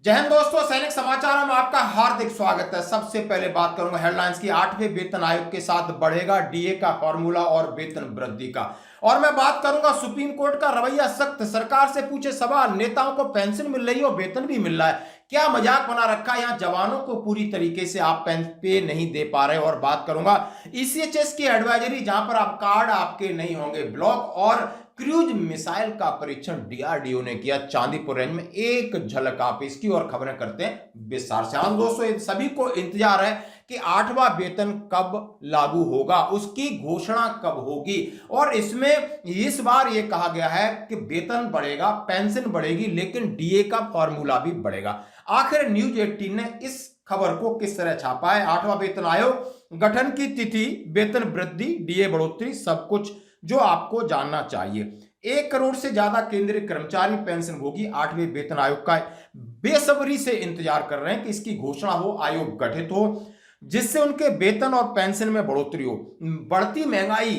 जय हिंद दोस्तों, सैनिक समाचार में आपका हार्दिक स्वागत है। सबसे पहले बात करूंगा हेडलाइंस की। 8वें वेतन आयोग के साथ बढ़ेगा डीए का फॉर्मूला और वेतन वृद्धि का। और मैं बात करूंगा सुप्रीम कोर्ट का रवैया सख्त, सरकार से पूछे सवाल। नेताओं को पेंशन मिल रही है और वेतन भी मिल रहा है, क्या मजाक बना रखा है? यहाँ जवानों को पूरी तरीके से आप पे नहीं दे पा रहे। और बात करूंगा ईसीएचएस की एडवाइजरी, जहां पर आप कार्ड आपके नहीं होंगे ब्लॉक। और क्रूज मिसाइल का परीक्षण डीआरडीओ ने किया चांदीपुर रेंज में। एक झलक आप इसकी और खबरें करते हैं विस्तार से। हाँ दोस्तों, सभी को इंतजार है कि 8वां वेतन कब लागू होगा, उसकी घोषणा कब होगी। और इसमें इस बार यह कहा गया है कि वेतन बढ़ेगा, पेंशन बढ़ेगी, लेकिन डीए का फॉर्मूला भी बढ़ेगा। आखिर न्यूज 18 ने इस खबर को किस तरह छापा है? 8वां वेतन आयोग गठन की तिथि, वेतन वृद्धि, डीए बढ़ोतरी, सब कुछ जो आपको जानना चाहिए। 1 करोड़ से ज्यादा केंद्रीय कर्मचारी पेंशन होगी। 8वें वेतन आयोग का बेसब्री से इंतजार कर रहे हैं कि इसकी घोषणा हो, आयोग गठित हो, जिससे उनके वेतन और पेंशन में बढ़ोतरी हो। बढ़ती महंगाई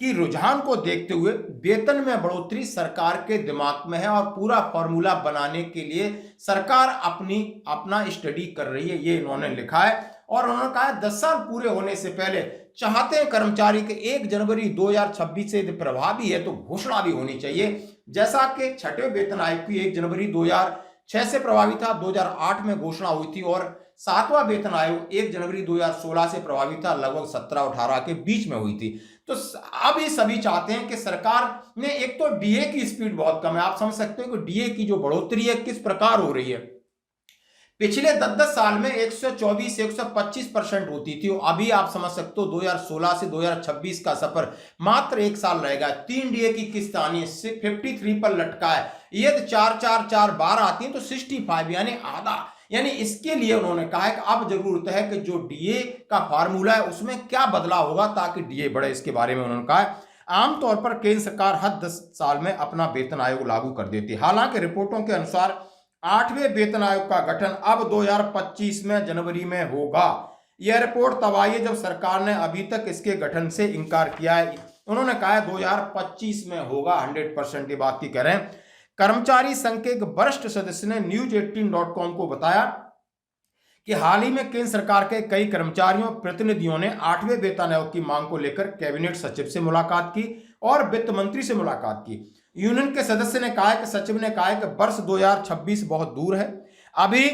की रुझान को देखते हुए वेतन में बढ़ोतरी सरकार के दिमाग में है और पूरा फॉर्मूला बनाने के लिए सरकार अपना स्टडी कर रही है, ये इन्होंने लिखा है। और उन्होंने कहा 10 साल पूरे होने से पहले चाहते हैं कर्मचारी के 1 जनवरी 2026 से प्रभावी है तो घोषणा भी होनी चाहिए। जैसा कि 6वें वेतन आयोग की 1 जनवरी 2006 से प्रभावी था, 2008 में घोषणा हुई थी। और 7वां वेतन आयोग 1 जनवरी 2016 से प्रभावी था, लगभग 17-18 के बीच में हुई थी। तो अब ये सभी चाहते हैं कि सरकार ने, एक तो डीए की स्पीड बहुत कम है, आप समझ सकते हो कि डीए की जो बढ़ोतरी है किस प्रकार हो रही है। पिछले 10 साल में 124 से 125% होती थी। अभी आप समझ सकते हो 2016 से 2026 का सफर मात्र 1 साल रहेगा। 3 डीए की किस्त आनी है, 53 पर लटका है। यदि 4 बार आती है तो 65 यानी आधा। यानी इसके लिए उन्होंने कहा है कि अब जरूरत है कि जो डीए का फार्मूला है उसमें क्या बदलाव होगा ताकि डीए बढ़े। इसके बारे में उन्होंने कहा है आमतौर पर केंद्र सरकार हर 10 साल में अपना वेतन आयोग लागू कर देती है। हालांकि रिपोर्टों के अनुसार 8वें वेतन आयोग का गठन अब 2025 में जनवरी में होगा। यह रिपोर्ट तब आई है जब सरकार ने अभी तक इसके गठन से इनकार किया है। उन्होंने कहा है 2025 में होगा, 100% ये बात की कह रहे हैं। कर्मचारी संघ के एक वरिष्ठ सदस्य ने news18.com को बताया कि हाल ही में केंद्र सरकार के कई कर्मचारियों प्रतिनिधियों ने 8वें वेतन आयोग की मांग को लेकर कैबिनेट सचिव से मुलाकात की और वित्त मंत्री से मुलाकात की। यूनियन के सदस्य ने कहा कि सचिव ने कहा कि वर्ष 2026 बहुत दूर है, अभी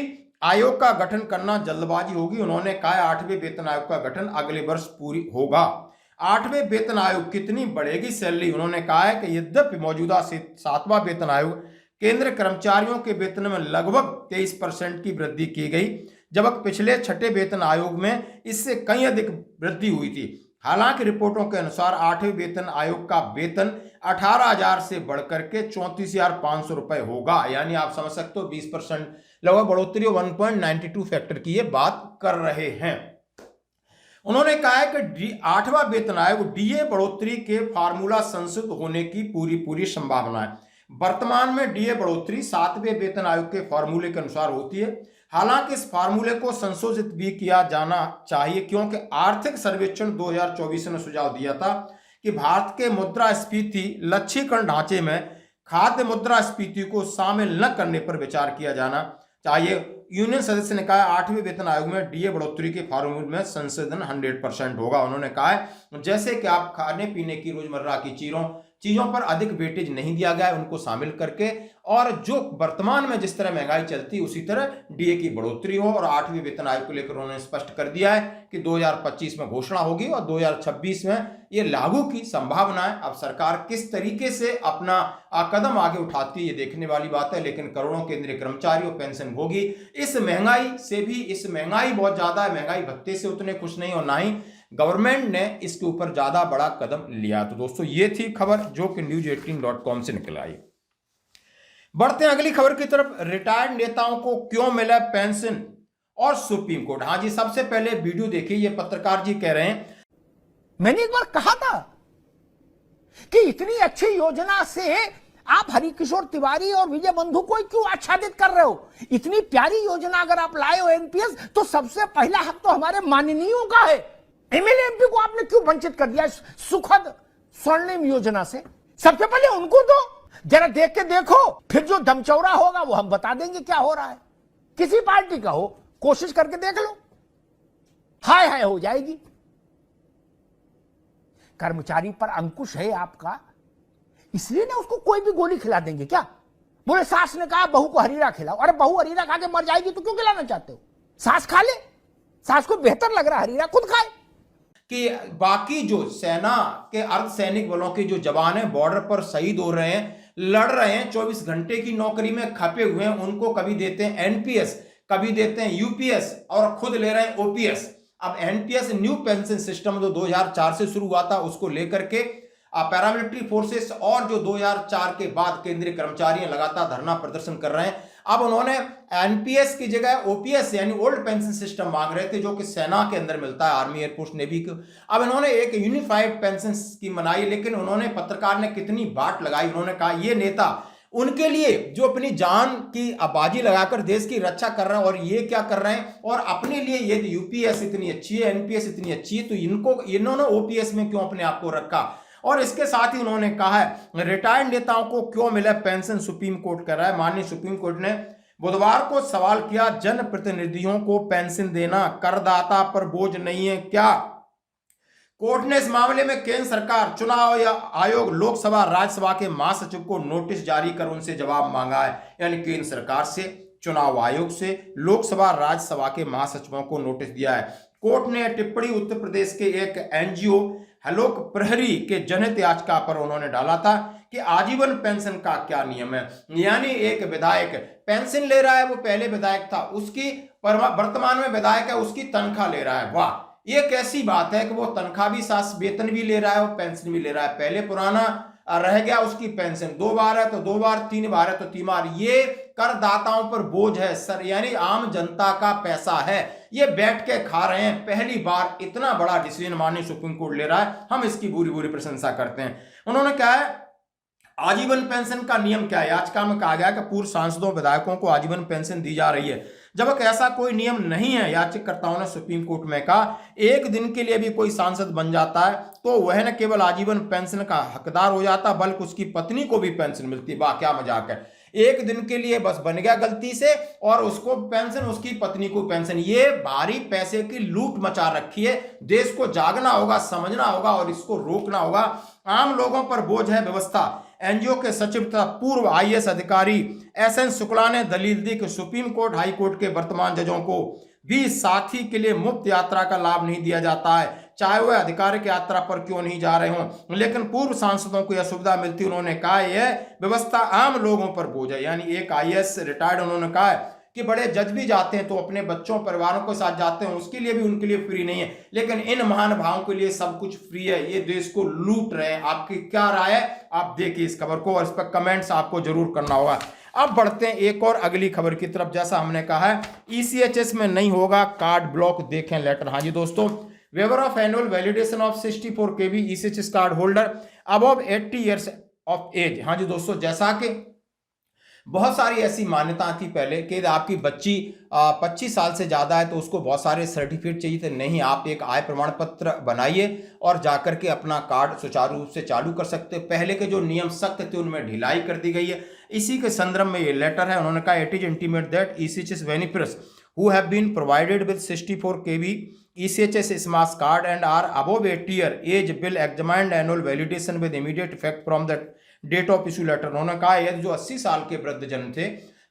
आयोग का गठन करना जल्दबाजी होगी। उन्होंने कहा 8वें वेतन आयोग का गठन अगले वर्ष पूरी होगा। 8वें वेतन आयोग कितनी बढ़ेगी सैलरी? उन्होंने कहा है कि यद्यपि मौजूदा 7वां वेतन आयोग केंद्र कर्मचारियों के वेतन में लगभग 23% की वृद्धि की गई, जबकि पिछले 6वें वेतन आयोग में इससे कहीं अधिक वृद्धि हुई थी। हालांकि रिपोर्टों के अनुसार 8वें वेतन आयोग का वेतन 18,000 से बढ़कर के 34,500 रुपए होगा। यानी आप समझ सकते हो 20% लगभग बढ़ोतरी, 1.92 फैक्टर की ये बात कर रहे हैं। उन्होंने कहा है कि 8वां वेतन आयोग डीए बढ़ोतरी के फार्मूला संशोधित होने की पूरी संभावना है। वर्तमान में डीए बढ़ोतरी 7वें वेतन आयोग के फार्मूले के अनुसार होती है। हालांकि इस फार्मूले को संशोधित भी किया जाना चाहिए, क्योंकि आर्थिक सर्वेक्षण 2024 ने सुझाव दिया था कि भारत के मुद्रास्फीति लक्ष्यीकरण ढांचे में खाद्य मुद्रास्फीति को शामिल न करने पर विचार किया जाना चाहिए। यूनियन सदस्य ने कहा 8वें वेतन आयोग में डीए बढ़ोतरी के फार्मूले में संशोधन 100% होगा। उन्होंने कहा है जैसे कि आप खाने पीने की रोजमर्रा की चीजों पर अधिक वेटेज नहीं दिया गया है, उनको शामिल करके, और जो वर्तमान में जिस तरह महंगाई चलती है उसी तरह डीए की बढ़ोतरी हो। और 8वें वेतन आयोग को लेकर उन्होंने स्पष्ट कर दिया है कि 2025 में घोषणा होगी और 2026 में ये लागू की संभावना है। अब सरकार किस तरीके से अपना कदम आगे उठाती है ये देखने वाली बात है, लेकिन करोड़ों केंद्रीय कर्मचारियों पेंशन होगी। इस महंगाई से भी, इस महंगाई बहुत ज्यादा है, महंगाई भत्ते से उतने खुश नहीं और ना ही गवर्नमेंट ने इसके ऊपर ज्यादा बड़ा कदम लिया। तो दोस्तों ये थी खबर जो कि news18.com से निकल आई। बढ़ते हैं अगली खबर की तरफ। रिटायर्ड नेताओं को क्यों मिला पेंशन और सुप्रीम कोर्ट। हाँ जी, सबसे पहले वीडियो देखिए। ये पत्रकार जी कह रहे हैं, मैंने एक बार कहा था कि इतनी अच्छी योजना से आप हरिकिशोर तिवारी और विजय बंधु को क्यों आच्छादित कर रहे हो? इतनी प्यारी योजना अगर आप लाए हो एनपीएस, तो सबसे पहला हक तो हमारे माननीयों का है। एमएलए एमपी को आपने क्यों वंचित कर दिया सुखद स्वर्णिम योजना से? सबसे पहले उनको दो, जरा देख के देखो, फिर जो दमचौरा होगा वो हम बता देंगे क्या हो रहा है। किसी पार्टी का हो, कोशिश करके देख लो, हाय हाय हो जाएगी। कर्मचारी पर अंकुश है आपका, इसलिए ना उसको कोई भी गोली खिला देंगे क्या? बोले सास ने कहा बहू को हरीरा खिलाओ। अरे बहू हरीरा खा के मर जाएगी तो क्यों खिलाना चाहते हो? सास खा ले, सास को बेहतर लग रहा है हरीरा, खुद खाए। कि बाकी जो सेना के अर्धसैनिक बलों के जो जवान हैं, बॉर्डर पर शहीद हो रहे हैं, लड़ रहे हैं, 24 घंटे की नौकरी में खपे हुए हैं, उनको कभी देते हैं एनपीएस, कभी देते हैं यूपीएस और खुद ले रहे हैं ओपीएस। अब एनपीएस न्यू पेंशन सिस्टम जो 2004 से शुरू हुआ था, उसको लेकर के पैरामिलिट्री फोर्सेस और जो 2004 के बाद केंद्रीय कर्मचारी लगातार धरना प्रदर्शन कर रहे हैं। अब उन्होंने एनपीएस की जगह ओपीएस यानी ओल्ड पेंशन सिस्टम मांग रहे थे, जो कि सेना के अंदर मिलता है, आर्मी, एयरफोर्स, नेवी को। अब इन्होंने एक यूनिफाइड पेंशन स्कीम बनाई, लेकिन उन्होंने, पत्रकार ने कितनी बाट लगाई, उन्होंने कहा ये नेता उनके लिए जो अपनी जान की बाजी लगाकर देश की रक्षा कर रहे हैं, और ये क्या कर रहे हैं, और अपने लिए ये यूपीएस इतनी अच्छी है, एनपीएस इतनी अच्छी है, तो इन्होंने ओपीएस में क्यों अपने आप को रखा। और इसके साथ ही उन्होंने कहा है रिटायर्ड नेताओं को क्यों मिले पेंशन, सुप्रीम कोर्ट कर रहा है। माननीय सुप्रीम कोर्ट ने बुधवार को सवाल किया, जनप्रतिनिधियों को पेंशन देना करदाता पर बोझ नहीं है क्या? कोर्ट ने इस मामले में केंद्र सरकार, चुनाव या आयोग, लोकसभा, राज्यसभा के महासचिव को नोटिस जारी कर उनसे जवाब मांगा है। यानी केंद्र सरकार से, चुनाव आयोग से, लोकसभा, राज्यसभा के महासचिवों को नोटिस दिया है। कोर्ट ने टिप्पणी उत्तर प्रदेश के एक एनजीओ हलोक प्रहरी के जनहित याचिका पर उन्होंने डाला था कि आजीवन पेंशन का क्या नियम है। यानी एक विधायक पेंशन ले रहा है, वो पहले विधायक था, उसकी वर्तमान में विधायक है, उसकी तनख्वाह ले रहा है। वाह, ये कैसी बात है कि वो तनख्वाह भी, साथ वेतन भी ले रहा है और पेंशन भी ले रहा है। पहले पुराना रह गया उसकी पेंशन, 2 बार है तो 2 बार, 3 बार है तो 3 बार। ये करदाताओं पर बोझ है सर, यानी आम जनता का पैसा है, ये बैठ के खा रहे हैं। पहली बार इतना बड़ा डिसीजन माननीय सुप्रीम कोर्ट ले रहा है, हम इसकी पूरी पूरी प्रशंसा करते हैं। उन्होंने कहा है आजीवन पेंशन का नियम क्या है। याचिका में कहा गया कि पूर्व सांसदों, विधायकों को आजीवन पेंशन दी जा रही है, जबकि ऐसा कोई नियम नहीं है। याचिकाकर्ताओं ने सुप्रीम कोर्ट में कहा एक दिन के लिए भी कोई सांसद बन जाता है तो वह न केवल आजीवन पेंशन का हकदार हो जाता, बल्कि उसकी पत्नी को भी पेंशन मिलती। वाह, क्या मजाक है। एक दिन के लिए बस बन गया गलती से और उसको पेंशन, उसकी पत्नी को पेंशन। ये भारी पैसे की लूट मचा रखी है। देश को जागना होगा, समझना होगा और इसको रोकना होगा। आम लोगों पर बोझ है व्यवस्था। एनजीओ के सचिव तथा पूर्व आईएएस अधिकारी एसएन शुक्ला ने दलील दी कि सुप्रीम कोर्ट, हाई कोर्ट के वर्तमान जजों को भी साथी के लिए मुफ्त यात्रा का लाभ नहीं दिया जाता है, चाहे वह आधिकारिक यात्रा पर क्यों नहीं जा रहे हों, लेकिन पूर्व सांसदों को यह सुविधा मिलती। उन्होंने कहा यह व्यवस्था आम लोगों पर बोझ है। यानी एक आईएएस रिटायर्ड, उन्होंने कहा है कि बड़े जज भी जाते हैं तो अपने बच्चों, परिवारों के साथ जाते हैं, उसके लिए भी उनके लिए फ्री नहीं है, लेकिन इन महानुभावों के लिए सब कुछ फ्री है। ये देश को लूट रहे हैं। आपकी क्या राय है, आप देखिए इस खबर को और इस पर कमेंट्स आपको जरूर करना होगा। अब बढ़ते हैं एक और अगली खबर की तरफ। जैसा हमने कहा है ईसीएचएस में नहीं होगा कार्ड ब्लॉक, देखें लेटर। हाँ जी दोस्तों, waiver of annual validation of 64 KB ECHS card holder above 80 years of age. हाँ जी दोस्तों, जैसा कि बहुत सारी ऐसी मान्यता थी पहले कि आपकी बच्ची 25 साल से ज़्यादा है तो उसको बहुत सारे सर्टिफिकेट चाहिए थे। नहीं, आप एक आय प्रमाण पत्र बनाइए और जाकर के अपना कार्ड सुचारू रूप से चालू कर सकते। पहले के जो नियम सख्त थे उनमें ढिलाई कर दी गई है। इसी के संदर्भ में ये लेटर है। उन्होंने कहा it is intimate that ECHS beneficiaries who have been provided with 64 KB ECHS smart card and are above 80 year age will examined annual validation with immediate effect from the date of issue letter. उन्होंने कहा यदि जो 80 साल के वृद्धजन थे,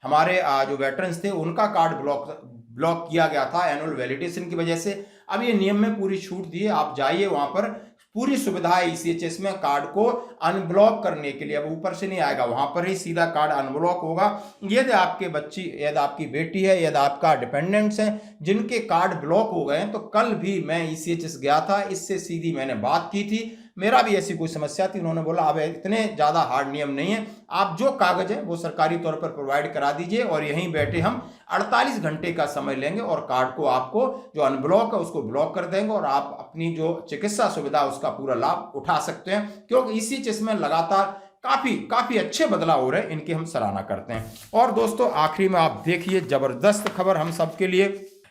हमारे जो वेटरन्स थे, उनका कार्ड ब्लॉक किया गया था एनुअल वैलिडेशन की वजह से। अब ये नियम में पूरी छूट दी है, आप जाइए, वहां पर पूरी सुविधा है ईसीएचएस में कार्ड को अनब्लॉक करने के लिए। अब ऊपर से नहीं आएगा, वहां पर ही सीधा कार्ड अनब्लॉक होगा। यदि आपके बच्ची, यदि आपकी बेटी है, यदि आपका डिपेंडेंट्स हैं जिनके कार्ड ब्लॉक हो गए हैं, तो कल भी मैं ईसीएचएस गया था, इससे सीधी मैंने बात की थी, मेरा भी ऐसी कोई समस्या थी। उन्होंने बोला अब इतने ज़्यादा हार्ड नियम नहीं है, आप जो कागज है वो सरकारी तौर पर प्रोवाइड करा दीजिए और यहीं बैठे हम 48 घंटे का समय लेंगे और कार्ड को आपको जो अनब्लॉक है उसको ब्लॉक कर देंगे और आप अपनी जो चिकित्सा सुविधा उसका पूरा लाभ उठा सकते हैं। क्योंकि ईसीएचएस में लगातार काफी अच्छे बदलाव हो रहे हैं, इनकी हम सराहना करते हैं। और दोस्तों आखिरी में आप देखिए जबरदस्त खबर हम सबके लिए।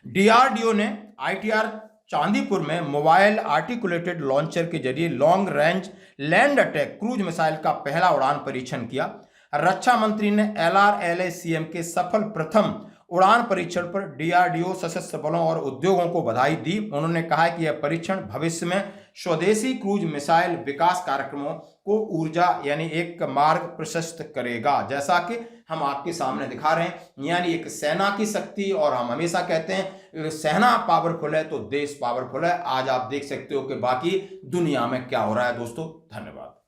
डीआरडीओ ने आईटीआर चांदीपुर में मोबाइल आर्टिकुलेटेड लॉन्चर के जरिए long range land attack cruise missile का पहला उड़ान परीक्षण किया। रक्षा मंत्री ने LRLACM के सफल प्रथम उड़ान परीक्षण पर डीआरडीओ, सशस्त्र बलों और उद्योगों को बधाई दी। उन्होंने कहा कि यह परीक्षण भविष्य में स्वदेशी क्रूज मिसाइल विकास कार्यक्रमों को ऊर्जा यानी एक मार्ग प्रशस्त करेगा। जैसा कि हम आपके सामने दिखा रहे हैं, यानी एक सेना की शक्ति, और हम हमेशा कहते हैं सेना पावरफुल है तो देश पावरफुल है। आज आप देख सकते हो कि बाकी दुनिया में क्या हो रहा है। दोस्तों धन्यवाद।